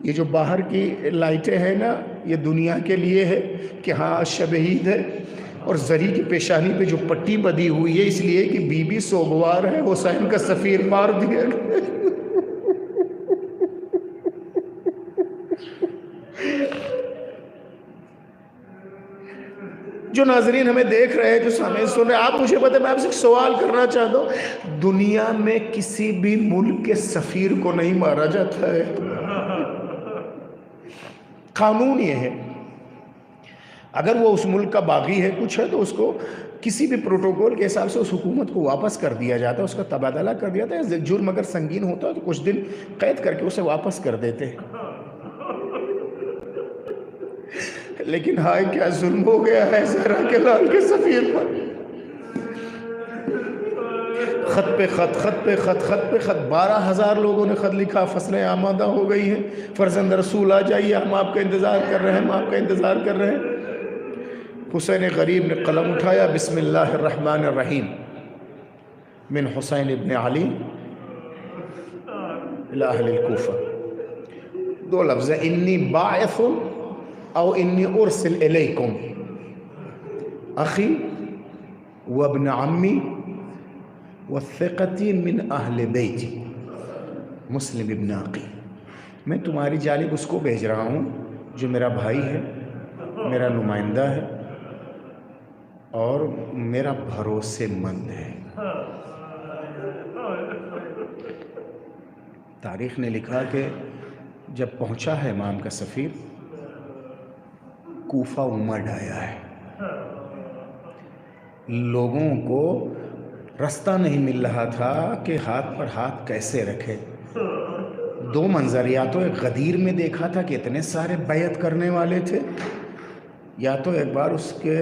یہ جو باہر کی لائٹیں ہیں نا، یہ دنیا کے لیے ہے کہ ہاں شب عید ہے، اور زری کی پیشانی پہ جو پٹی بدی ہوئی ہے اس لیے کہ بی بی سوگوار ہے، حسین کا سفیر مار دیا گیا۔ جو ناظرین ہمیں دیکھ رہے ہیں، جو سامعین سن رہے ہیں، آپ مجھے بتائیں، میں آپ سے ایک سوال کرنا چاہتا ہوں، دنیا میں کسی بھی ملک کے سفیر کو نہیں مارا جاتا ہے؟ قانون یہ ہے، اگر وہ اس ملک کا باغی ہے، کچھ ہے، تو اس کو کسی بھی پروٹوکول کے حساب سے اس حکومت کو واپس کر دیا جاتا ہے، اس کا تبادلہ کر دیا جاتا ہے، جرم اگر سنگین ہوتا ہے تو کچھ دن قید کر کے اسے واپس کر دیتے ہیں۔ لیکن ہائے کیا ظلم ہو گیا ہے زہرا کے لال کے سفیر پر، خط پہ خط، خط پہ خط، خط پہ خط، 12,000 لوگوں نے خط لکھا، فصلیں آمادہ ہو گئی ہیں، فرزند رسول آ جائیے، ہم آپ کا انتظار کر رہے ہیں، ہم آپ کا انتظار کر رہے ہیں۔ حسین غریب نے قلم اٹھایا، بسم اللہ الرحمن الرحیم، من حسین ابن علی الی اہل الکوفہ، 2 لفظ ہیں، انی باعث او انی ارسل الیکم اخی وابن عمی والثقتی من اہل بیتی مسلم ابن عقیل، میں تمہاری جانب اس کو بھیج رہا ہوں جو میرا بھائی ہے، میرا نمائندہ ہے اور میرا بھروسے مند ہے۔ تاریخ نے لکھا کہ جب پہنچا ہے امام کا سفیر، کوفہ امڑ آیا ہے، لوگوں کو رستہ نہیں مل رہا تھا کہ ہاتھ پر ہاتھ کیسے رکھے۔ 2 منظر، یا تو ایک غدیر میں دیکھا تھا کہ اتنے سارے بیعت کرنے والے تھے، یا تو ایک بار اس کے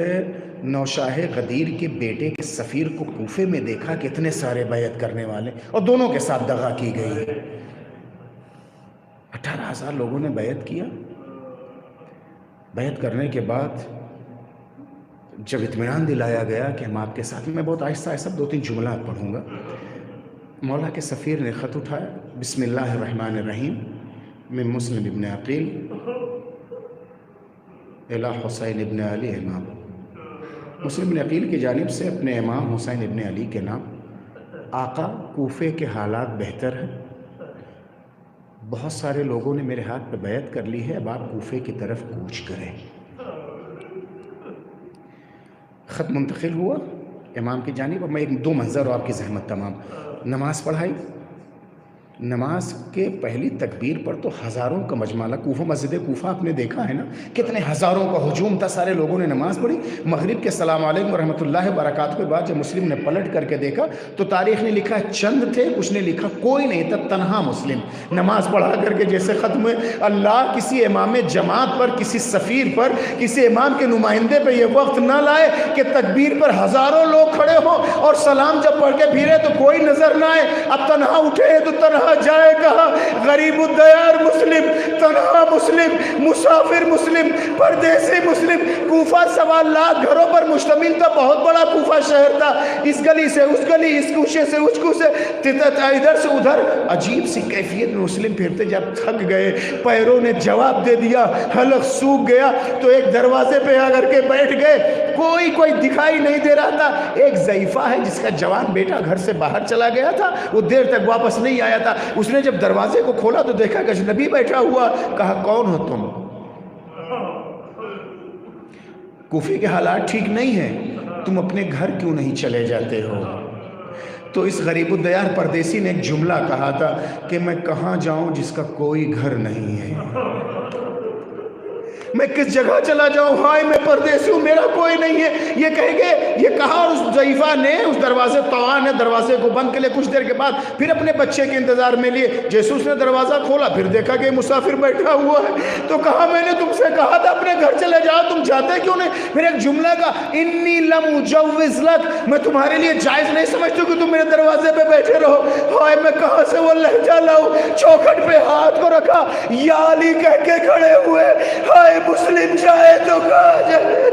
نوشاہ غدیر کے بیٹے کے سفیر کو کوفے میں دیکھا کہ اتنے سارے بیعت کرنے والے، اور دونوں کے ساتھ دغا کی گئی۔ 18,000 لوگوں نے بیعت کیا۔ بیعت کرنے کے بعد جب اطمینان دلایا گیا کہ ہم آپ کے ساتھ، میں بہت آہستہ آہستہ 2-3 جملات پڑھوں گا، مولا کے سفیر نے خط اٹھایا، بسم اللہ الرحمن الرحیم، من مسلم ابن عقیل الی حسین ابن علی امام، مسلم ابن عقیل کی جانب سے اپنے امام حسین ابن علی کے نام، آقا کوفے کے حالات بہتر ہیں، بہت سارے لوگوں نے میرے ہاتھ پہ بیعت کر لی ہے، اب آپ کوفے کی طرف کوچ کریں۔ خط منتقل ہوا امام کی جانب، اور میں 2 منظر اور آپ کی زحمت تمام، نماز پڑھائی، نماز کے پہلی تکبیر پر تو ہزاروں کا مجمع، کوفہ، مسجد کوفہ آپ نے دیکھا ہے نا، کتنے ہزاروں کا ہجوم تھا، سارے لوگوں نے نماز پڑھی۔ مغرب کے السلام علیکم ورحمۃ اللہ وبرکاتہ کے بعد جب مسلم نے پلٹ کر کے دیکھا تو تاریخ نے لکھا چند تھے، کچھ نے لکھا کوئی نہیں تھا، تنہا مسلم نماز پڑھا کر کے جیسے ختم ہوئے۔ اللہ کسی امام جماعت پر، کسی سفیر پر، کسی امام کے نمائندے پہ یہ وقت نہ لائے کہ تکبیر پر ہزاروں لوگ کھڑے ہوں اور سلام جب پڑھ کے پھرے تو کوئی نظر نہ آئے۔ اب تنہا اٹھے تو تنہا جائے کہاں؟ غریب الدیار مسلم، تنہا مسلم، مسافر مسلم، پردیسی مسلم۔ کوفہ 1.25 لاکھ گھروں پر مشتمل تھا، بہت بڑا کوفہ شہر تھا، اس گلی سے اس گلی، اس کوشے سے اس کوشے، ادھر سے ادھر، عجیب سی کیفیت میں مسلم پھرتے۔ جب تھک گئے، پیروں نے جواب دے دیا، حلق سوکھ گیا، تو ایک دروازے پہ آ کر کے بیٹھ گئے، کوئی دکھائی نہیں دے رہا تھا۔ ایک ضعیفہ ہے جس کا جوان بیٹا گھر سے باہر چلا گیا تھا، وہ دیر تک واپس نہیں آیا تھا، اس نے جب دروازے کو کھولا تو دیکھا کہ اجنبی بیٹھا ہوا، کہا کون ہو تم؟ کوفے کے حالات ٹھیک نہیں ہیں، تم اپنے گھر کیوں نہیں چلے جاتے ہو؟ تو اس غریب الدیار پردیسی نے ایک جملہ کہا تھا کہ میں کہاں جاؤں جس کا کوئی گھر نہیں ہے، میں کس جگہ چلا جاؤں، ہائے میں پردیسی ہوں، میرا کوئی نہیں ہے۔ یہ کہے گے، یہ کہا، اور اس ضعیفہ نے اس دروازے، طوعا نے دروازے کو بند کر لیا۔ کچھ دیر کے بعد پھر اپنے بچے کے انتظار میں لیے، جیسے اس نے دروازہ کھولا پھر دیکھا کہ مسافر بیٹھا ہوا ہے، تو کہا میں نے تم سے کہا تھا اپنے گھر چلے جاؤ، تم جاتے کیوں نہیں؟ پھر ایک جملہ کا، انی لم اجوز لک، میں تمہارے لیے جائز نہیں سمجھتی کہ تم میرے دروازے پہ بیٹھے رہو۔ ہائے میں کہاں سے وہ لہجہ لاؤں؟ چوکھٹ پہ ہاتھ کو رکھا، یا علی کہہ کے کھڑے ہوئے، ہائے مسلم جائے تو کہاں جائے؟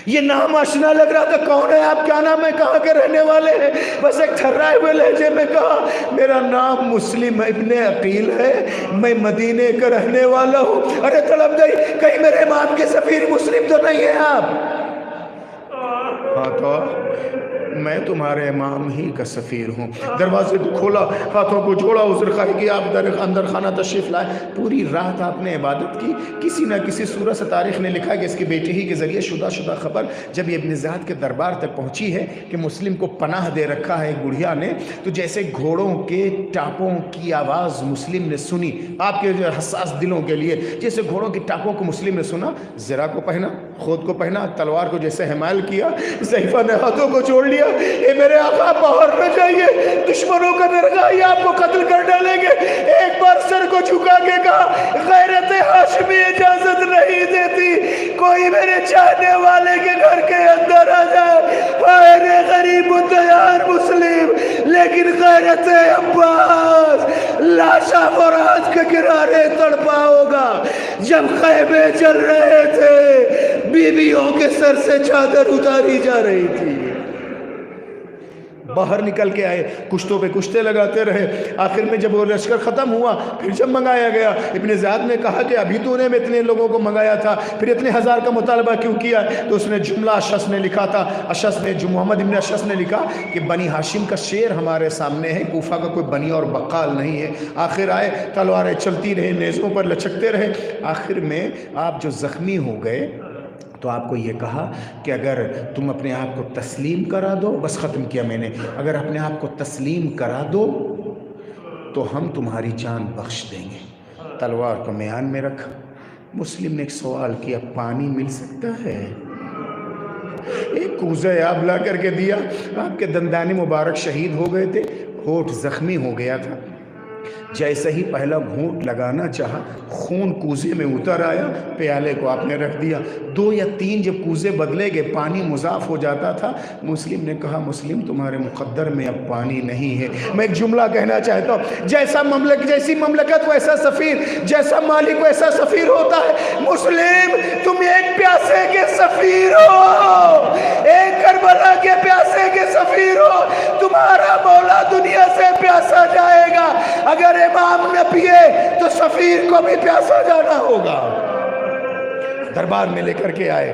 یہ نام آشنا لگ رہا تھا، کون ہے آپ، کیا نام ہے، کہاں کے رہنے والے ہیں؟ بس ایک تھرائے ہوئے لہجے میں کہا میرا نام مسلم ابن عقیل ہے، میں مدینے کا رہنے والا ہوں۔ ارے تڑپ گئی، کہیں میرے امام کے سفیر مسلم تو نہیں ہیں آپ؟ ہاں تو میں تمہارے امام ہی کا سفیر ہوں۔ دروازے کو کھولا، ہاتھوں کو جوڑا، عذر خواہی کی، آپ اندر خانہ تشریف لائے۔ پوری رات آپ نے عبادت کی۔ کسی نہ کسی صورت سے تاریخ نے لکھا کہ اس کی بیٹی ہی کے ذریعے شدہ خبر جب یہ ابن زیاد کے دربار تک پہنچی ہے کہ مسلم کو پناہ دے رکھا ہے گڑھیا نے، تو جیسے گھوڑوں کے ٹاپوں کی آواز مسلم نے سنی، آپ کے حساس دلوں کے لیے جیسے گھوڑوں کی ٹاپوں کو مسلم نے سنا، زرہ کو پہنا، خود کو پہنا، تلوار کو جیسے حمال کیا، صحیفہ نے ہاتھوں کو جوڑ لیا، اے میرے آقا باہر نہ جائیے، دشمنوں کا درگاہ آپ کو قتل کر ڈالیں گے۔ ایک بار سر کو جھکا کے کہا غیرت ہاشمی اجازت نہیں دیتی کوئی میرے چاہنے والے کے گھر کے اندر آ جائے، ہائے غریب الدیار مسلم، لیکن غیرت عباس لاشا فرات کے کنارے تڑپا ہوگا۔ جب خیمے چل رہے تھے بیویوں کے سر سے چادر اتاری جا رہی تھی، باہر نکل کے آئے، کشتوں پہ کشتے لگاتے رہے۔ آخر میں جب وہ لشکر ختم ہوا، پھر جب منگایا گیا، ابن زیاد نے کہا کہ ابھی تو نے اتنے لوگوں کو منگایا تھا، پھر اتنے ہزار کا مطالبہ کیوں کیا؟ تو اس نے جملہ اشعث نے لکھا تھا، اشعث نے، جو محمد ابن اشعث نے لکھا کہ بنی ہاشم کا شیر ہمارے سامنے ہے، کوفہ کا کوئی بنی اور بقال نہیں ہے۔ آخر آئے، تلواریں چلتی رہے، نیزوں پر لچکتے رہے، آخر میں آپ جو زخمی ہو گئے تو آپ کو یہ کہا کہ اگر تم اپنے آپ کو تسلیم کرا دو، بس ختم کیا میں نے، اگر اپنے آپ کو تسلیم کرا دو تو ہم تمہاری جان بخش دیں گے۔ تلوار کو میان میں رکھا۔ مسلم نے ایک سوال کیا، پانی مل سکتا ہے؟ ایک کوزہ آب لا کر کے دیا۔ آپ کے دندان مبارک شہید ہو گئے تھے، ہونٹ زخمی ہو گیا تھا، جیسے ہی پہلا گھونٹ لگانا چاہا خون کوزے میں اتر آیا، پیالے کو آپ نے رکھ دیا۔ 2 یا 3 جب کوزے بدلے گئے، پانی مضاف ہو جاتا تھا، مسلم نے کہا مسلم تمہارے مقدر میں اب پانی نہیں ہے۔ میں ایک جملہ کہنا چاہتا ہوں، جیسی مملکت ویسا سفیر، جیسا مالک ویسا سفیر ہوتا ہے۔ مسلم تم ایک پیاسے کے سفیر ہو، ایک کربلا کے پیاسے کے سفیر ہو، تمہارا مولا دنیا سے پیاسا جائے گا، اگر امام نہ پیے تو سفیر کو بھی پیاسا جانا ہوگا۔ دربار میں لے کر کے آئے،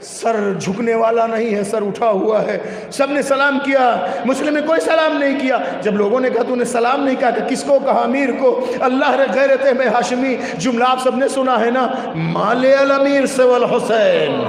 سر جھکنے والا نہیں ہے، سر اٹھا ہوا ہے۔ سب نے سلام کیا، مسلم نے کوئی سلام نہیں کیا۔ جب لوگوں نے کہا تو نے سلام نہیں کہا، کہ کس کو کہا؟ امیر کو۔ اللہ غیرت میں ہاشمی، جملہ آپ سب نے سنا ہے نا، مال الامیر سے والحسین،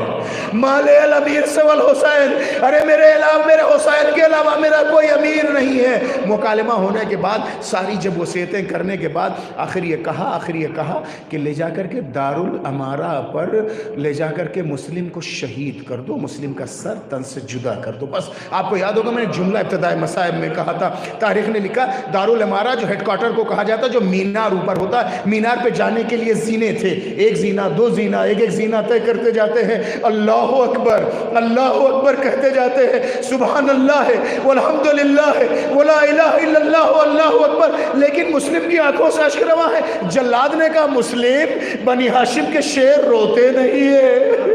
مال الامیر سے والحسین، ارے میرے علاوہ، میرے حسین کے علاوہ میرا کوئی امیر نہیں ہے۔ مکالمہ ہونے کے بعد، ساری جب وصیتیں کرنے کے بعد، آخر یہ کہا کہ لے جا کر کے دارالامارہ پر لے جا کر کے مسلم کو شہید کر دو، مسلم کا سر تن سے جدا کر دو۔ بس آپ کو یاد ہوگا میں نے جملہ ابتدائی مصائب میں کہا تھا، تاریخ نے لکھا دارالامارہ جو ہیڈ کوارٹر کو کہا جاتا، جو مینار اوپر ہوتا ہے، مینار پہ جانے کے لیے زینے تھے، 1 زینہ 2 زینہ، ایک زینہ طے کرتے جاتے ہیں، اللہ اکبر اللہ اکبر کہتے جاتے ہیں، سبحان اللہ ہے والحمدللہ ہے ولا الہ الا اللہ اللہ اکبر، لیکن مسلم کی آنکھوں سے اشک رواں ہے۔ جلاد نے کہا مسلم بنی ہاشم کے شیر روتے نہیں ہیں،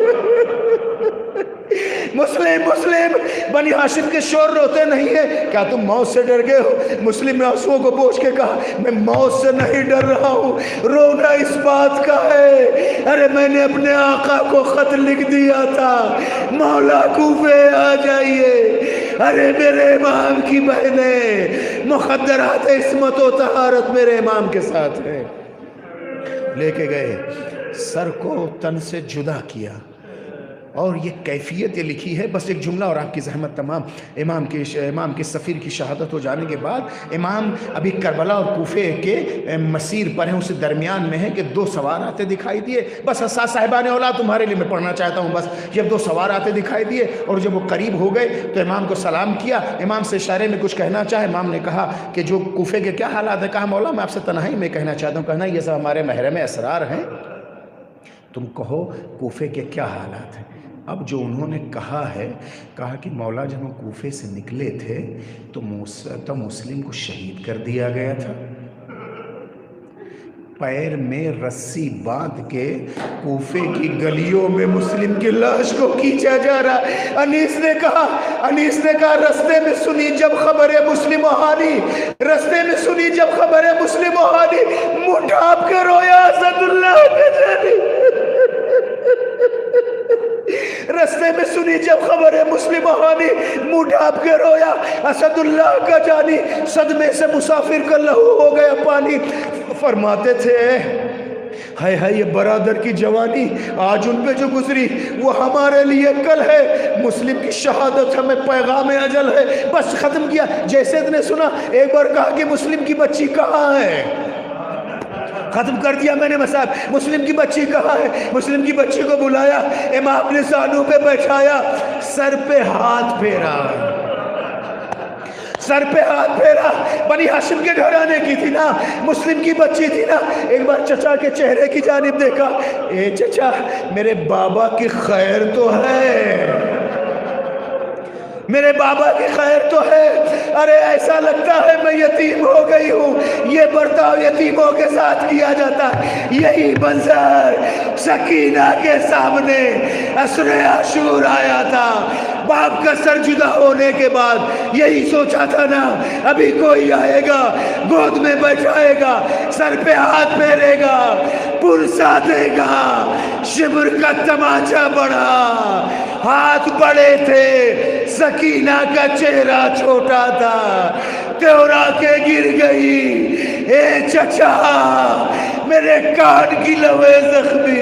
مسلم بنی ہاشم کے شور روتے نہیں ہیں، کیا تم موت سے ڈر گئے ہو؟ مسلم نے آنسوؤں کو پوچھ کے کہا میں موت سے نہیں ڈر رہا ہوں، رونا اس بات کا ہے، ارے میں نے اپنے آقا کو خط لکھ دیا تھا، مولا کوفے آ جائیے، ارے میرے امام کی بہنیں، مخدرات عصمت و طہارت میرے امام کے ساتھ ہے۔ لے کے گئے، سر کو تن سے جدا کیا، اور یہ کیفیت یہ لکھی ہے، بس ایک جملہ اور آپ کی زحمت تمام۔ امام کے سفیر کی شہادت ہو جانے کے بعد امام ابھی کربلا اور کوفے کے مسیر پر ہیں، اسی درمیان میں ہے کہ 2 سوار آتے دکھائی دیے۔ بس حساس صاحبان اولاد تمہارے لیے میں پڑھنا چاہتا ہوں، بس جب 2 سوار آتے دکھائی دیے اور جب وہ قریب ہو گئے تو امام کو سلام کیا، امام سے اشارے میں کچھ کہنا چاہے، امام نے کہا کہ جو کوفے کے کیا حالات ہیں؟ کہا مولا میں آپ سے تنہائی میں کہنا چاہتا ہوں، کہنا یہ سب ہمارے محرم اسرار ہیں، تم کہو کوفے کے کیا حالات ہیں؟ اب جو انہوں نے کہا کہ مولا جب ہم کوفے سے نکلے تھے تو مسلم کو شہید کر دیا گیا تھا، پیر میں رسی باندھ کے کوفے کی گلیوں میں مسلم کی لاش کو کھینچا جا رہا۔ انیس نے کہا رستے میں سنی جب خبر مسلم ہانی، رستے میں سنی جب خبر مسلم ہانی، منہ ڈھانپ کے رویا اسد اللہ کا جانی۔ رستے میں سنی جب خبر مسلم ہانی، منہ ڈھانپ کے رویا اسد اللہ کا جانی، صدمے سے مسافر کا لہو ہو گیا پانی۔ فرماتے تھے ہائے ہائے یہ برادر کی جوانی آج ان پہ جو گزری وہ ہمارے لیے کل ہے، مسلم کی شہادت ہمیں پیغام اجل ہے۔ بس ختم کیا۔ جیسے نے سنا ایک بار کہا کہ مسلم کی بچی کہاں ہے، ختم کر دیا میں نے مسائب۔ مسلم کی بچی کہاں ہے؟ مسلم کی بچی کو بلایا، امام نے زانوں پہ بیٹھایا، سر پہ ہاتھ پھیرا، سر پہ ہاتھ پھیرا۔ بنی ہاشم کے گھرانے کی تھی نا، مسلم کی بچی تھی نا۔ ایک بار چچا کے چہرے کی جانب دیکھا، اے چچا میرے بابا کی خیر تو ہے، میرے بابا کی خیر تو ہے۔ ارے ایسا لگتا ہے میں یتیم ہو گئی ہوں، یہ برتاؤ یتیموں کے ساتھ کیا جاتا ہے۔ یہی منظر سکینہ کے سامنے عصر عاشور آیا تھا۔ باپ کا سر جدا ہونے کے بعد یہی سوچا تھا نا ابھی کوئی آئے گا، گود میں بیٹھائے گا، سر پہ ہاتھ پھیرے گا، پرسا دے گا۔ شبر کا تماچا بڑھا، ہاتھ بڑے تھے، سکینہ کا چہرہ چھوٹا تھا، تیورا کے گر گئی۔ اے چچا میرے کان کی لوے زخمی